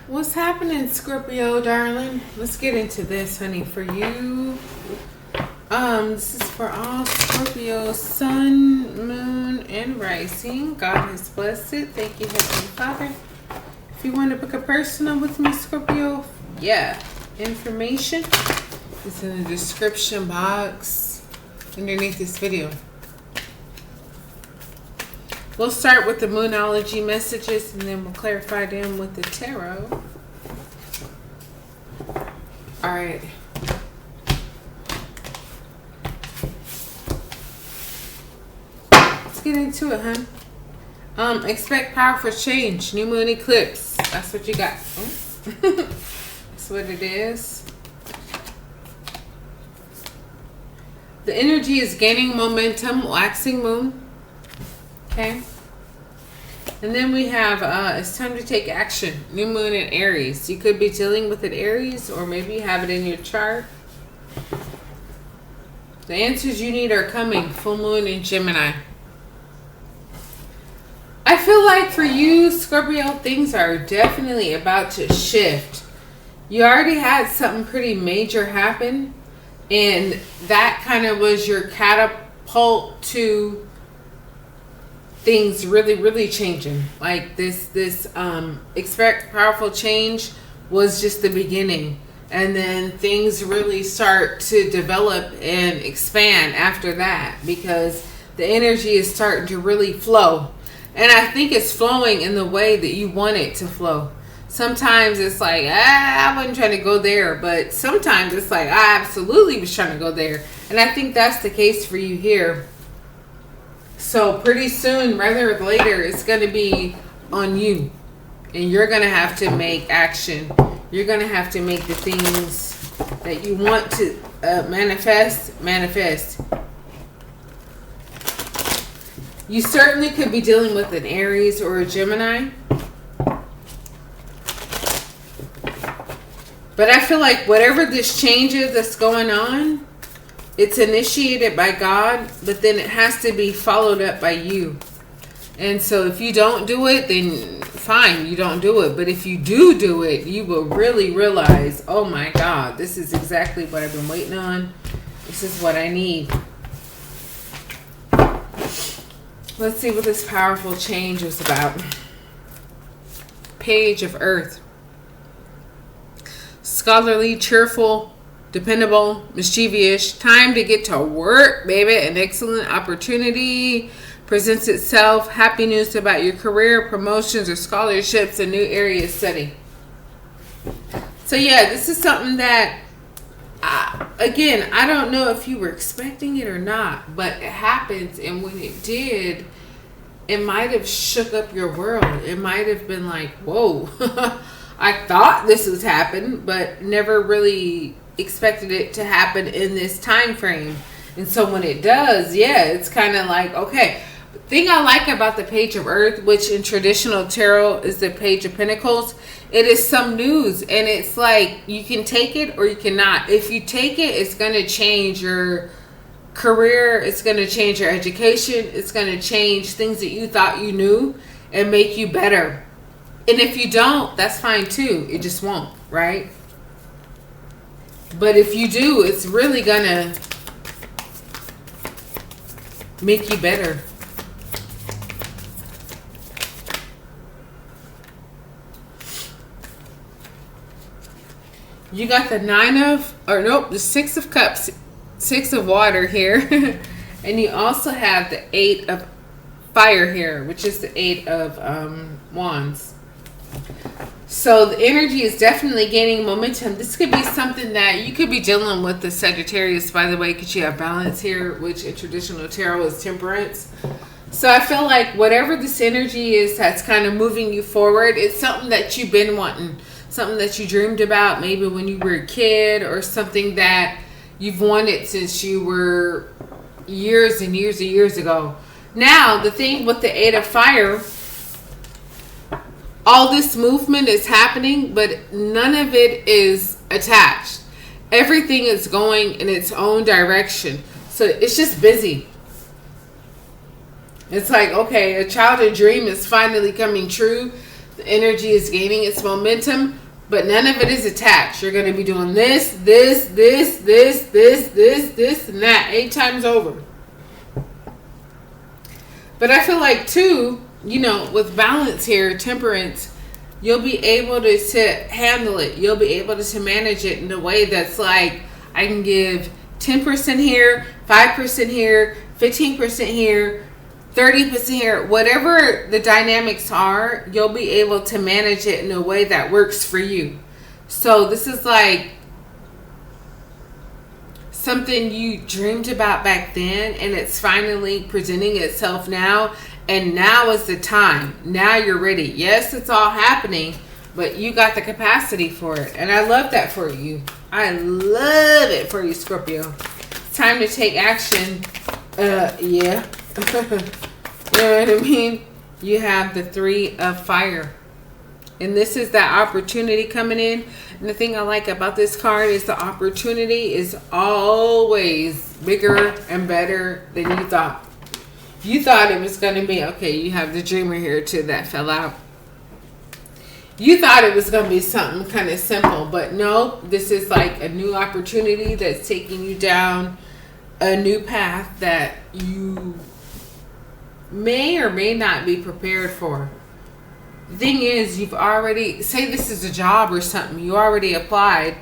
What's happening, Scorpio, darling? Let's get into this, honey, for you. This is for all Scorpio, sun, moon, and rising. God has blessed it. Thank you, Heavenly Father. If you want to book a personal with me, Scorpio, yeah, information is in the description box underneath this video. We'll start with the Moonology messages and then we'll clarify them with the tarot. Alright. Let's get into it, hun. Expect powerful change. New moon eclipse. That's what you got. That's what it is. The energy is gaining momentum. Waxing moon. Okay. And then we have, it's time to take action. New moon in Aries. You could be dealing with it Aries, or maybe you have it in your chart. The answers you need are coming. Full moon in Gemini. I feel like for you, Scorpio, things are definitely about to shift. You already had something pretty major happen, and that kind of was your catapult to things really changing. Like this expect powerful change was just the beginning, and then things really start to develop and expand after that, because the energy is starting to really flow, and I think it's flowing in the way that you want it to flow. Sometimes it's like, I wasn't trying to go there, but sometimes it's like, I absolutely was trying to go there, and I think that's the case for you here. So pretty soon, rather or later, it's going to be on you. And you're going to have to make action. You're going to have to make the things that you want to manifest. You certainly could be dealing with an Aries or a Gemini. But I feel like whatever this change is that's going on, it's initiated by God, but then it has to be followed up by you. And so if you don't do it, then fine, you don't do it. But if you do it, you will really realize, oh my God, this is exactly what I've been waiting on. This is what I need. Let's see what this powerful change is about. Page of Earth. Scholarly, cheerful, dependable, mischievous. Time to get to work, baby. An excellent opportunity presents itself. Happy news about your career, promotions, or scholarships, a new area of study. So yeah, this is something that, again, I don't know if you were expecting it or not, but it happens, and when it did, it might have shook up your world. It might have been like, whoa, I thought this was happening, but never really expected it to happen in this time frame. And so when it does, yeah, it's kind of like, okay. The thing I like about the Page of Earth, which in traditional tarot is the Page of Pentacles, it is some news, and it's like you can take it or you cannot. If you take it, it's going to change your career, it's going to change your education, it's going to change things that you thought you knew and make you better. And if you don't, that's fine too. It just won't, right? But if you do, it's really gonna make you better. You got the the 6 of Cups, 6 of Water here. And you also have the 8 of Fire here, which is the 8 of Wands. So the energy is definitely gaining momentum. This could be something that you could be dealing with the Sagittarius, by the way, because you have balance here, which in traditional tarot is Temperance. So I feel like whatever this energy is that's kind of moving you forward, it's something that you've been wanting, something that you dreamed about maybe when you were a kid, or something that you've wanted since you were years and years ago. Now, the thing with the 8 of Fire, all this movement is happening, but none of it is attached. Everything is going in its own direction. So it's just busy. It's like, okay, a childhood dream is finally coming true. The energy is gaining its momentum, but none of it is attached. You're going to be doing this, and that 8 times over. But I feel like, too, you know, with balance here, temperance, you'll be able to handle it. You'll be able to manage it in a way that's like, I can give 10% here, 5% here, 15% here, 30% here. Whatever the dynamics are, you'll be able to manage it in a way that works for you. So this is like something you dreamed about back then, and it's finally presenting itself now. And now is the time. Now you're ready. Yes, it's all happening, but you got the capacity for it. And I love that for you. I love it for you, Scorpio. It's time to take action. Yeah. You know what I mean? You have the 3 of fire. And this is that opportunity coming in. And the thing I like about this card is the opportunity is always bigger and better than you thought. You thought it was going to be, okay, you have the dreamer here too that fell out. You thought it was going to be something kind of simple, but no, this is like a new opportunity that's taking you down a new path that you may or may not be prepared for. The thing is, you've already, say this is a job or something, you already applied,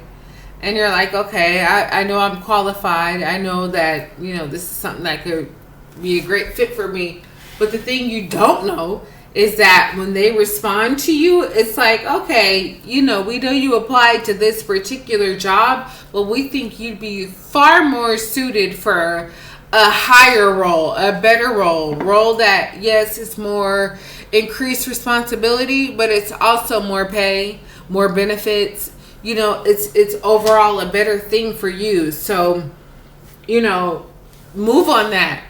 and you're like, okay, I know I'm qualified. I know that, you know, this is something that could be a great fit for me. But the thing you don't know is that when they respond to you, it's like, okay, you know, we know you applied to this particular job, but we think you'd be far more suited for a higher role, a better role that, yes, it's more increased responsibility, but it's also more pay, more benefits. You know, it's overall a better thing for you. So, you know, move on that.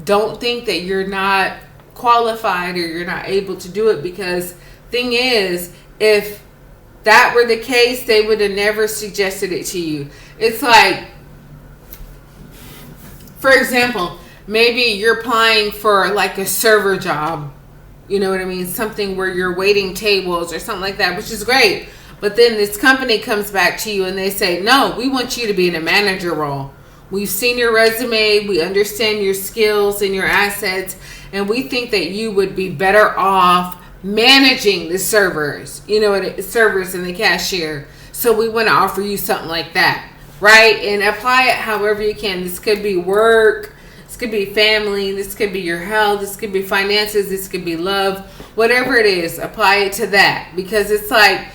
Don't think that you're not qualified or you're not able to do it, because thing is, if that were the case, they would have never suggested it to you. It's like, for example, maybe you're applying for like a server job, you know what I mean? Something where you're waiting tables or something like that, which is great. But then this company comes back to you and they say, no, we want you to be in a manager role. We've seen your resume, we understand your skills and your assets, and we think that you would be better off managing the servers, you know, servers and the cashier. So we want to offer you something like that, right? And apply it however you can. This could be work, this could be family, this could be your health, this could be finances, this could be love, whatever it is, apply it to that. Because it's like,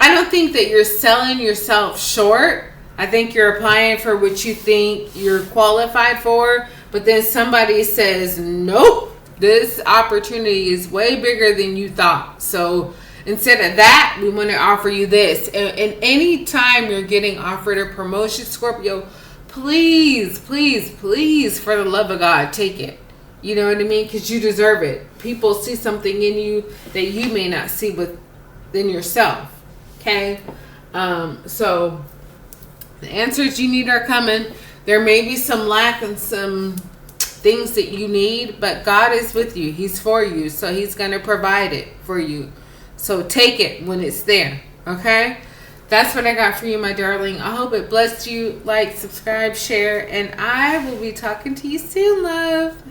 I don't think that you're selling yourself short. I think you're applying for what you think you're qualified for, but then somebody says, nope, this opportunity is way bigger than you thought. So instead of that, we want to offer you this. And any time you're getting offered a promotion, Scorpio, please, please, please, for the love of God, take it. You know what I mean? Because you deserve it. People see something in you that you may not see within yourself. Okay? So the answers you need are coming. There may be some lack and some things that you need, but God is with you. He's for you. So he's going to provide it for you. So take it when it's there. Okay? That's what I got for you, my darling. I hope it blessed you. Like, subscribe, share, and I will be talking to you soon, love.